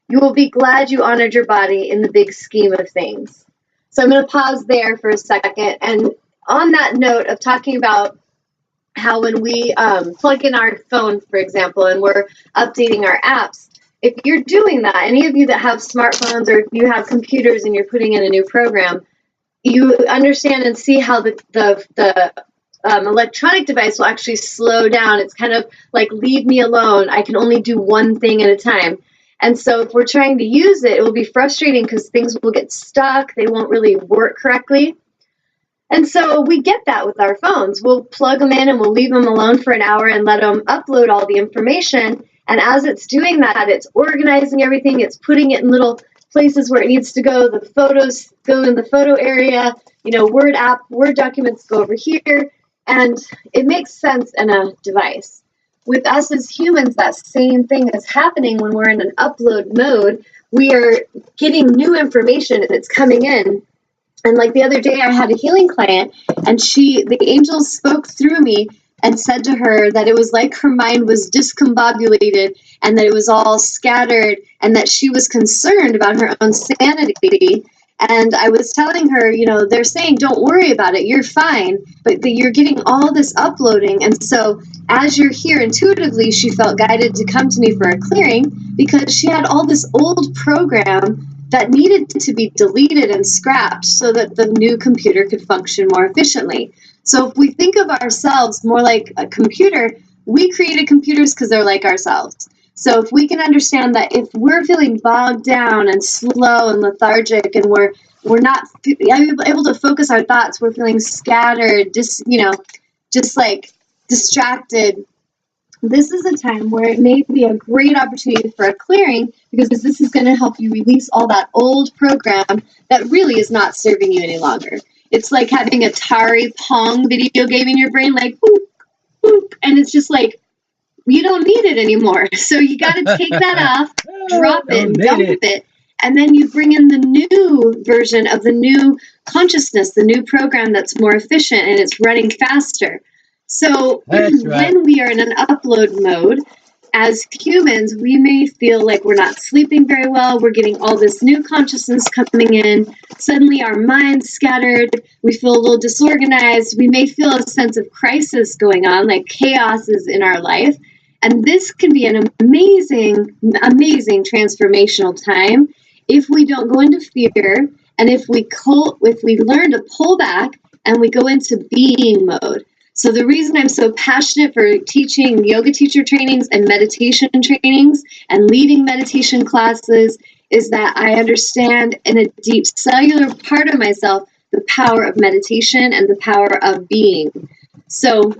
You will be glad you honored your body in the big scheme of things. So I'm going to pause there for a second. And on that note of talking about how when we plug in our phone, for example, and we're updating our apps, if you're doing that, any of you that have smartphones or if you have computers and you're putting in a new program, you understand and see how the electronic device will actually slow down. It's kind of like, leave me alone. I can only do one thing at a time. And so if we're trying to use it, it will be frustrating because things will get stuck. They won't really work correctly. And so we get that with our phones. We'll plug them in and we'll leave them alone for an hour and let them upload all the information. And as it's doing that, it's organizing everything. It's putting it in little places where it needs to go. The photos go in the photo area. Word documents go over here. And it makes sense in a device. With us as humans, that same thing is happening when we're in an upload mode. We are getting new information and it's coming in. And like the other day, I had a healing client, and the angels spoke through me and said to her that it was like her mind was discombobulated and that it was all scattered and that she was concerned about her own sanity. And I was telling her, they're saying, don't worry about it. You're fine. But you're getting all this uploading. And so as you're here intuitively, she felt guided to come to me for a clearing because she had all this old program that needed to be deleted and scrapped so that the new computer could function more efficiently. So if we think of ourselves more like a computer, we created computers because they're like ourselves. So if we can understand that if we're feeling bogged down and slow and lethargic and we're not able to focus our thoughts, we're feeling scattered, just like distracted, this is a time where it may be a great opportunity for a clearing because this is going to help you release all that old program that really is not serving you any longer. It's like having a Atari Pong video game in your brain, like boop, boop, and it's just like, you don't need it anymore. So you got to take that off, drop it, and dump it. And then you bring in the new version of the new consciousness, the new program that's more efficient and it's running faster. So when we are in an upload mode, as humans, we may feel like we're not sleeping very well. We're getting all this new consciousness coming in. Suddenly our mind's scattered. We feel a little disorganized. We may feel a sense of crisis going on, like chaos is in our life. And this can be an amazing, amazing transformational time if we don't go into fear and if we learn to pull back and we go into being mode. So the reason I'm so passionate for teaching yoga teacher trainings and meditation trainings and leading meditation classes is that I understand in a deep cellular part of myself the power of meditation and the power of being. So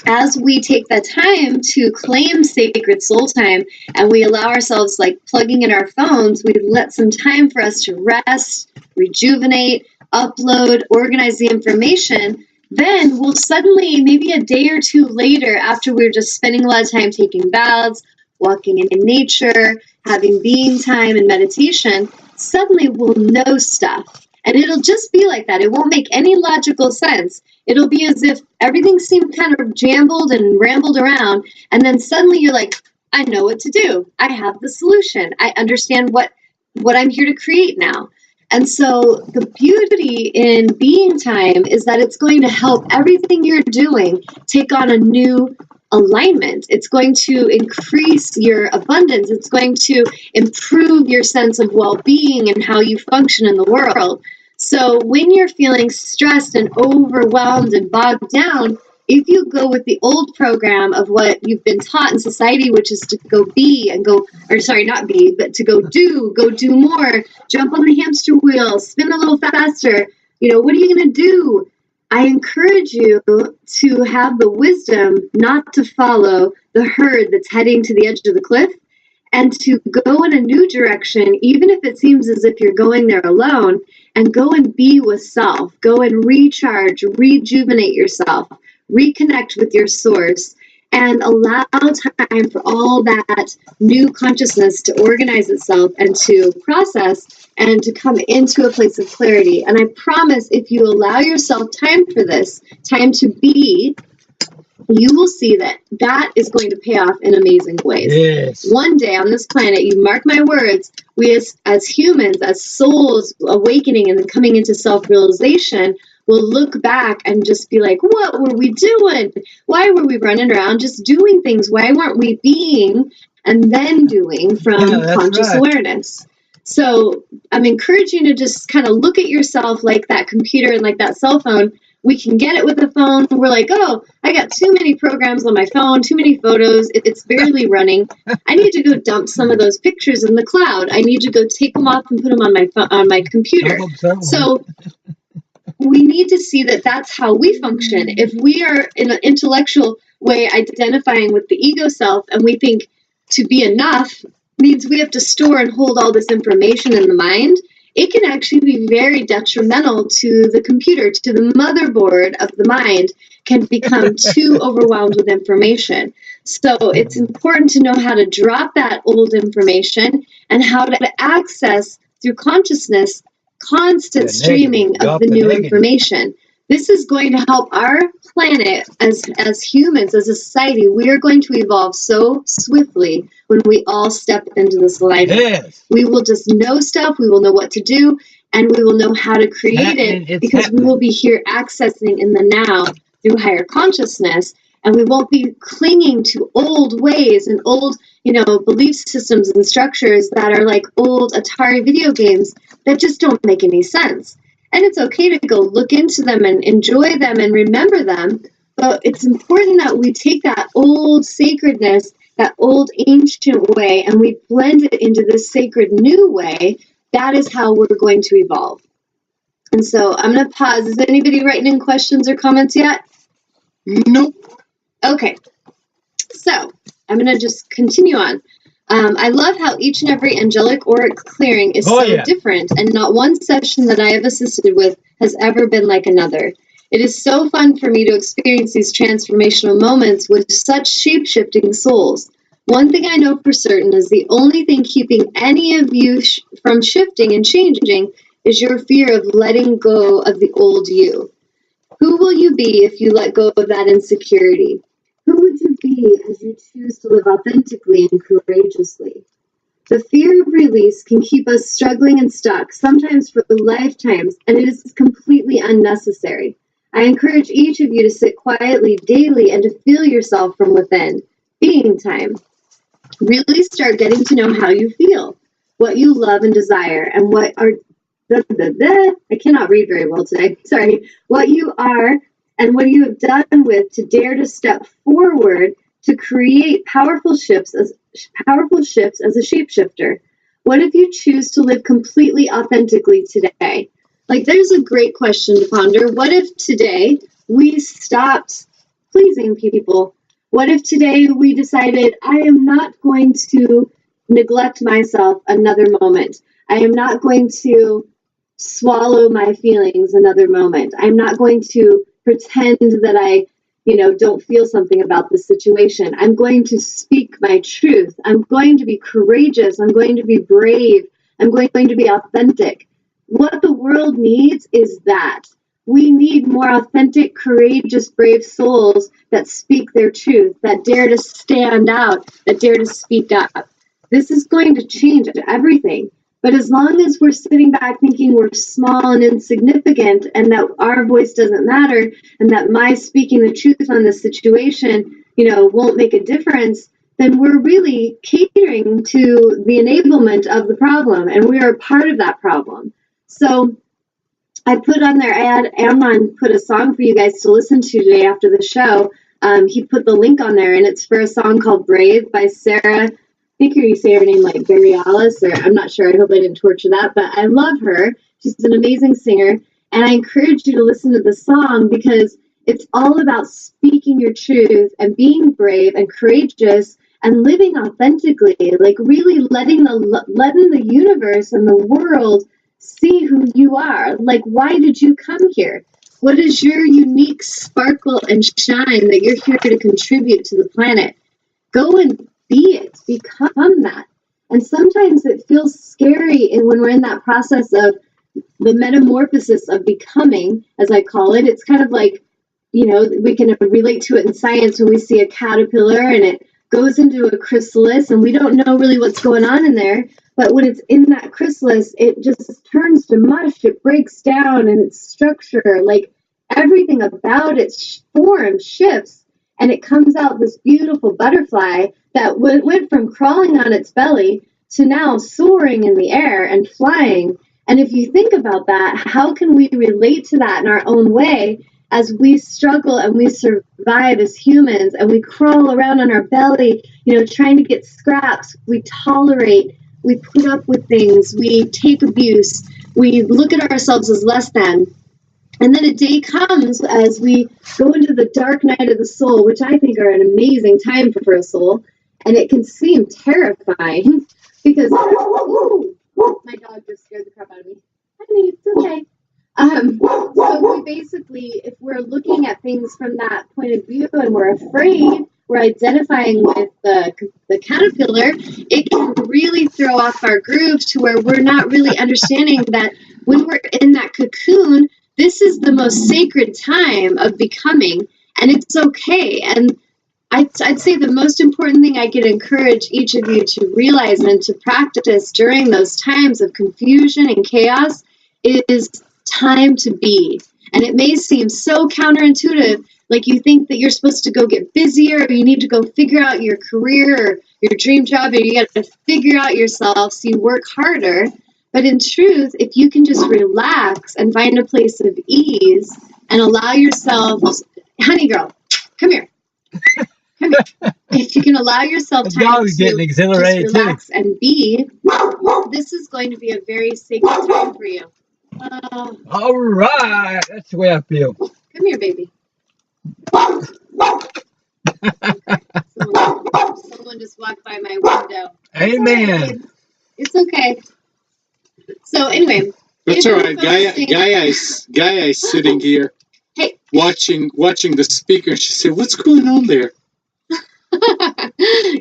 as we take that time to claim sacred soul time and we allow ourselves, like plugging in our phones, we let some time for us to rest, rejuvenate, upload, organize the information. Then we'll suddenly, maybe a day or two later, after we're just spending a lot of time taking baths, walking in nature, having being time and meditation, suddenly we'll know stuff. And it'll just be like that. It won't make any logical sense. It'll be as if everything seemed kind of jambled and rambled around. And then suddenly you're like, I know what to do. I have the solution. I understand what I'm here to create now. And so the beauty in being time is that it's going to help everything you're doing take on a new alignment. It's going to increase your abundance. It's going to improve your sense of well-being and how you function in the world. So when you're feeling stressed and overwhelmed and bogged down, if you go with the old program of what you've been taught in society, which is to go be and go, or sorry, not be, but to go do more, jump on the hamster wheel, spin a little faster, what are you going to do? I encourage you to have the wisdom not to follow the herd that's heading to the edge of the cliff and to go in a new direction, even if it seems as if you're going there alone, and go and be with self, go and recharge, rejuvenate yourself, reconnect with your source, and allow time for all that new consciousness to organize itself and to process and to come into a place of clarity. And I promise if you allow yourself time for this, time to be, you will see that that is going to pay off in amazing ways. Yes. One day on this planet, you mark my words, we as humans, as souls awakening and coming into self-realization, will look back and just be like, what were we doing? Why were we running around just doing things? Why weren't we being and then doing from conscious awareness? So I'm encouraging you to just kind of look at yourself like that computer and like that cell phone. We can get it with the phone. We're like, oh, I got too many programs on my phone, too many photos. It's barely running. I need to go dump some of those pictures in the cloud. I need to go take them off and put them on my computer. So we need to see that that's how we function. If we are in an intellectual way identifying with the ego self and we think to be enough means we have to store and hold all this information in the mind, it can actually be very detrimental to the computer, to the motherboard of the mind, can become too overwhelmed with information. So it's important to know how to drop that old information and how to access through consciousness constant streaming of the new information. This is going to help our planet as humans, as a society. We are going to evolve so swiftly when we all step into this alignment. Yes. We will just know stuff, we will know what to do, and we will know how to create it because we will be here accessing in the now through higher consciousness, and we won't be clinging to old ways and old, belief systems and structures that are like old Atari video games that just don't make any sense. And it's okay to go look into them and enjoy them and remember them, but it's important that we take that old sacredness, that old ancient way, and we blend it into this sacred new way. That is how we're going to evolve. And so I'm going to pause. Is anybody writing in questions or comments yet? Nope. Okay. So I'm going to just continue on. I love how each and every angelic auric clearing is different, and not one session that I have assisted with has ever been like another. It is so fun for me to experience these transformational moments with such shape-shifting souls. One thing I know for certain is the only thing keeping any of you from shifting and changing is your fear of letting go of the old you. Who will you be if you let go of that insecurity? Who would you be as you choose to live authentically and courageously? The fear of release can keep us struggling and stuck, sometimes for lifetimes, and it is completely unnecessary. I encourage each of you to sit quietly daily and to feel yourself from within. Being time. Really start getting to know how you feel, what you love and desire, and what are I cannot read very well today. Sorry. What you are and what you have done with to dare to step forward to create powerful shifts as a shapeshifter. What if you choose to live completely authentically today? Like, there's a great question to ponder. What if today we stopped pleasing people? What if today we decided, I am not going to neglect myself another moment. I am not going to swallow my feelings another moment. I'm not going to pretend that I, don't feel something about the situation. I'm going to speak my truth. I'm going to be courageous. I'm going to be brave. I'm going to be authentic. What the world needs is that. We need more authentic, courageous, brave souls that speak their truth, that dare to stand out, that dare to speak up. This is going to change everything. But as long as we're sitting back thinking we're small and insignificant and that our voice doesn't matter and that my speaking the truth on this situation, won't make a difference, then we're really catering to the enablement of the problem, and we are part of that problem. So I put on there, Amnon put a song for you guys to listen to today after the show. He put the link on there, and it's for a song called Brave by Sarah. I think you say her name like Bareilles, or I'm not sure. I hope I didn't torture that, but I love her. She's an amazing singer, and I encourage you to listen to the song because it's all about speaking your truth and being brave and courageous and living authentically, like really letting the universe and the world see who you are. Like, why did you come here? What is your unique sparkle and shine that you're here to contribute to the planet? Go and be it, become that. And sometimes it feels scary when we're in that process of the metamorphosis of becoming, as I call it. It's kind of like we can relate to it in science when we see a caterpillar and it goes into a chrysalis and we don't know really what's going on in there. But when it's in that chrysalis, it just turns to mush. It breaks down and its structure, like everything about its form shifts. And it comes out this beautiful butterfly that went from crawling on its belly to now soaring in the air and flying. And if you think about that, how can we relate to that in our own way as we struggle and we survive as humans and we crawl around on our belly, trying to get scraps, we tolerate, we put up with things, we take abuse, we look at ourselves as less than. And then a day comes as we go into the dark night of the soul, which I think are an amazing time for a soul. And it can seem terrifying because, ooh, my dog just scared the crap out of me. Honey, it's okay. So we basically, if we're looking at things from that point of view and we're afraid, we're identifying with the caterpillar, it can really throw off our groove to where we're not really understanding that when we're in that cocoon, this is the most sacred time of becoming, and it's okay. And I'd say the most important thing I could encourage each of you to realize and to practice during those times of confusion and chaos is time to be. And it may seem so counterintuitive, like you think that you're supposed to go get busier, or you need to go figure out your career or your dream job, or you got to figure out yourself so you work harder. But in truth, if you can just relax and find a place of ease and allow yourself, honey girl, come here. Come here. If you can allow yourself time to just relax and be, this is going to be a very sacred time for you. All right, that's the way I feel. Come here, baby. Someone just walked by my window. Amen. It's okay. So anyway, that's all right. Gaia is sitting here, hey, watching the speaker. She said, "What's going on there?"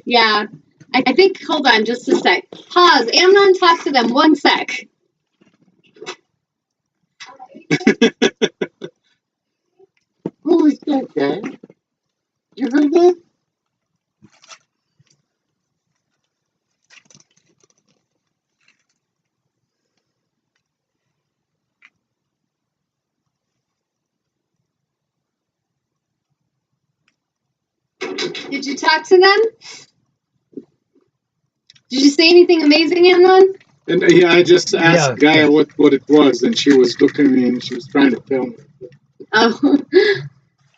Yeah, I think. Hold on, just a sec. Pause. Amnon, talk to them. 1 sec. Who was that guy? You heard that? Did you talk to them? Did you say anything amazing, Amnon? And yeah, I just asked Gaia what it was, and she was looking at me and she was trying to tell me. Oh.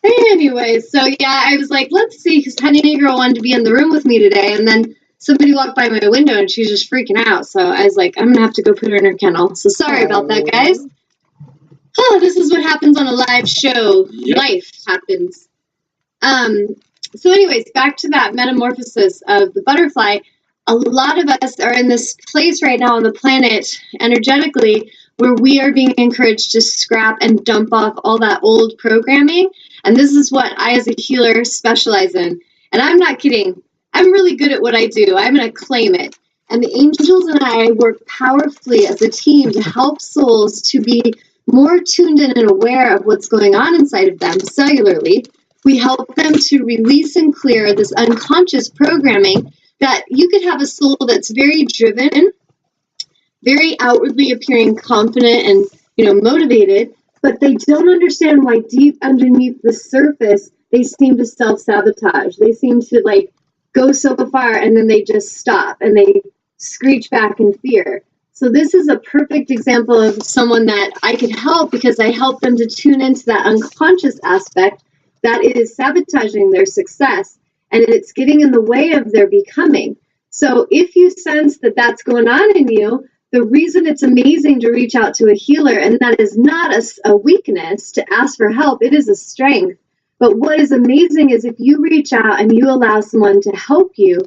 Anyway, so yeah, I was like, let's see, because Honey Girl wanted to be in the room with me today, and then somebody walked by my window and she's just freaking out. So I was like, I'm going to have to go put her in her kennel. So sorry about that, guys. Oh, this is what happens on a live show. Yep. Life happens. So anyways, back to that metamorphosis of the butterfly. A lot of us are in this place right now on the planet, energetically, where we are being encouraged to scrap and dump off all that old programming. And this is what I, as a healer, specialize in. And I'm not kidding. I'm really good at what I do. I'm going to claim it. And the angels and I work powerfully as a team to help souls to be more tuned in and aware of what's going on inside of them cellularly. We help them to release and clear this unconscious programming that you could have a soul that's very driven, very outwardly appearing confident and, motivated, but they don't understand why deep underneath the surface, they seem to self-sabotage. They seem to go so far and then they just stop and they screech back in fear. So this is a perfect example of someone that I could help because I help them to tune into that unconscious aspect that is sabotaging their success and it's getting in the way of their becoming. So if you sense that that's going on in you, the reason it's amazing to reach out to a healer, and that is not a weakness to ask for help, it is a strength. But what is amazing is if you reach out and you allow someone to help you,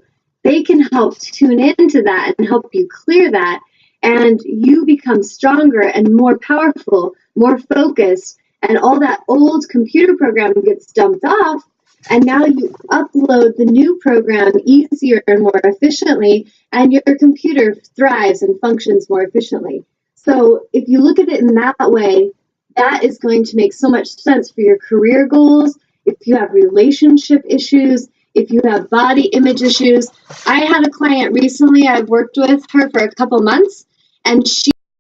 they can help tune into that and help you clear that, and you become stronger and more powerful, more focused, and all that old computer program gets dumped off, and now you upload the new program easier and more efficiently, and your computer thrives and functions more efficiently. So if you look at it in that way, that is going to make so much sense for your career goals. If you have relationship issues, if you have body image issues. I had a client recently, I've worked with her for a couple months, and she